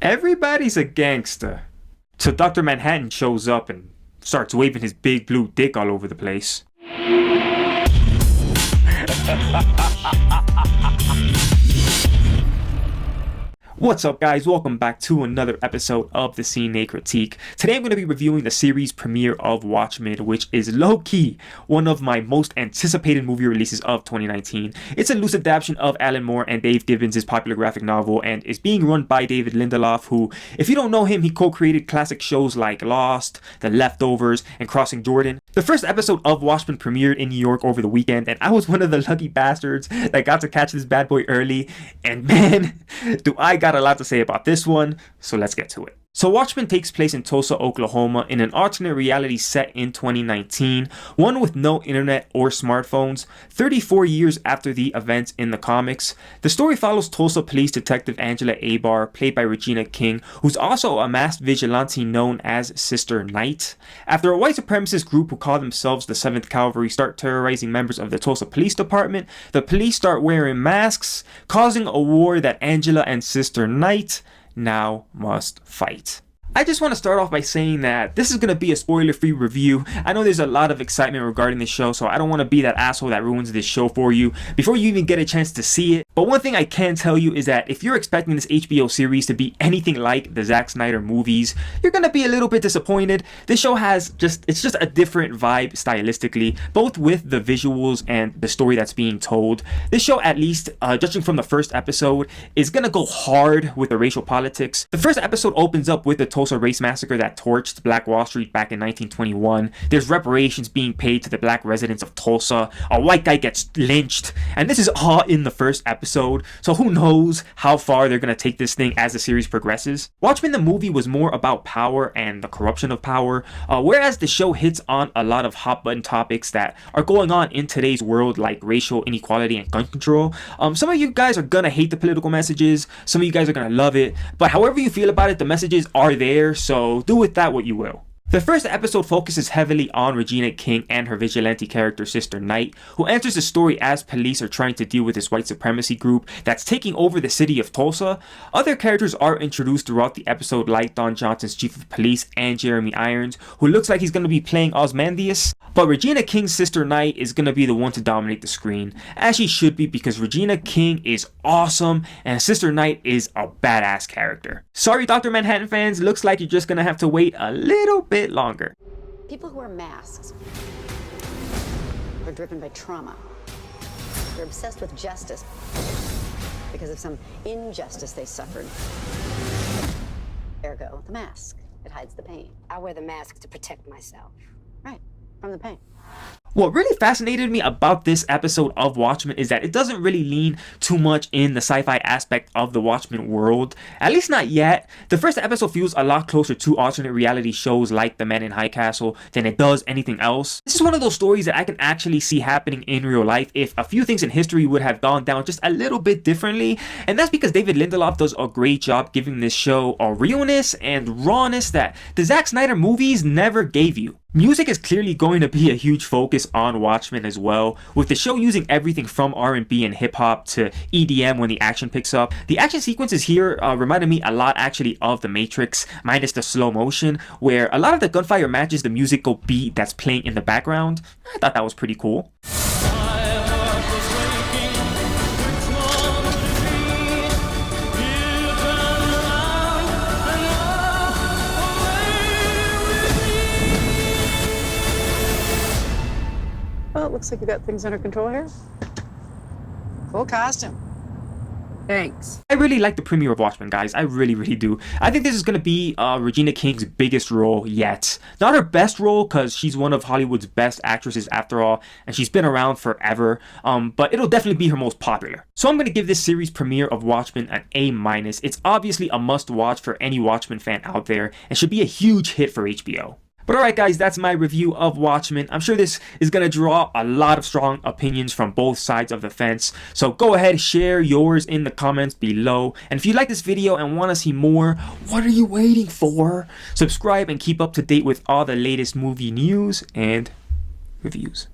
Everybody's a gangster. So Dr. Manhattan shows up and starts waving his big blue dick all over the place. What's up, guys? Welcome back to another episode of the CNA Critique. Today I'm going to be reviewing the series premiere of Watchmen, which is low-key one of my most anticipated movie releases of 2019. It's a loose adaptation of Alan Moore and Dave Gibbons' popular graphic novel, and is being run by David Lindelof, who, if you don't know him, he co-created classic shows like Lost, The Leftovers, and Crossing Jordan. The first episode of Watchmen premiered in New York over the weekend, and I was one of the lucky bastards that got to catch this bad boy early, and man, do I got a lot to say about this one, so let's get to it. So Watchmen takes place in Tulsa, Oklahoma, in an alternate reality set in 2019, one with no internet or smartphones, 34 years after the events in the comics. The story follows Tulsa Police Detective Angela Abar, played by Regina King, who's also a masked vigilante known as Sister Night. After a white supremacist group who call themselves the 7th Cavalry start terrorizing members of the Tulsa Police Department, the police start wearing masks, causing a war that Angela and Sister Night now must fight. I just want to start off by saying that this is going to be a spoiler-free review. I know there's a lot of excitement regarding this show, so I don't want to be that asshole that ruins this show for you before you even get a chance to see it. But one thing I can tell you is that if you're expecting this HBO series to be anything like the Zack Snyder movies, you're going to be a little bit disappointed. This show has it's just a different vibe stylistically, both with the visuals and the story that's being told. This show, at least judging from the first episode, is going to go hard with the racial politics. The first episode opens up with the Tulsa race massacre that torched Black Wall Street back in 1921. There's reparations being paid to the black residents of Tulsa. A white guy gets lynched, and this is all in the first episode, so who knows how far they're going to take this thing as the series progresses. Watchmen the movie was more about power and the corruption of power, whereas the show hits on a lot of hot button topics that are going on in today's world, like racial inequality and gun control. Some of you guys are gonna hate the political messages, some of you guys are gonna love it, but however you feel about it, the messages are there, so do with that what you will. The first episode focuses heavily on Regina King and her vigilante character Sister Night, who enters the story as police are trying to deal with this white supremacy group that's taking over the city of Tulsa. Other characters are introduced throughout the episode, like Don Johnson's chief of police and Jeremy Irons, who looks like he's going to be playing Ozymandias. But Regina King's Sister Night is going to be the one to dominate the screen, as she should be, because Regina King is awesome and Sister Night is a badass character. Sorry, Dr. Manhattan fans, looks like you're just going to have to wait a little bit longer. People who wear masks are driven by trauma. They're obsessed with justice because of some injustice they suffered. Ergo, the mask. It hides the pain. I wear the mask to protect myself. Right, from the pain. What really fascinated me about this episode of Watchmen is that it doesn't really lean too much in the sci-fi aspect of the Watchmen world, at least not yet. The first episode feels a lot closer to alternate reality shows like The Man in High Castle than it does anything else. This is one of those stories that I can actually see happening in real life if a few things in history would have gone down just a little bit differently, and that's because David Lindelof does a great job giving this show a realness and rawness that the Zack Snyder movies never gave you. Music is clearly going to be a huge focus on Watchmen as well, with the show using everything from R&B and hip-hop to EDM when the action picks up. The action sequences here reminded me a lot actually of The Matrix, minus the slow motion, where a lot of the gunfire matches the musical beat that's playing in the background. I thought that was pretty cool. Well, it looks like you got things under control here. Cool costume. Thanks. I really like the premiere of Watchmen, guys. I really do. I think this is going to be Regina King's biggest role yet. Not her best role, because she's one of Hollywood's best actresses after all, and she's been around forever, but it'll definitely be her most popular. So I'm going to give this series premiere of Watchmen an A-. It's obviously a must-watch for any Watchmen fan out there, and should be a huge hit for HBO. But alright guys, that's my review of Watchmen. I'm sure this is going to draw a lot of strong opinions from both sides of the fence. So go ahead, share yours in the comments below. And if you like this video and want to see more, what are you waiting for? Subscribe and keep up to date with all the latest movie news and reviews.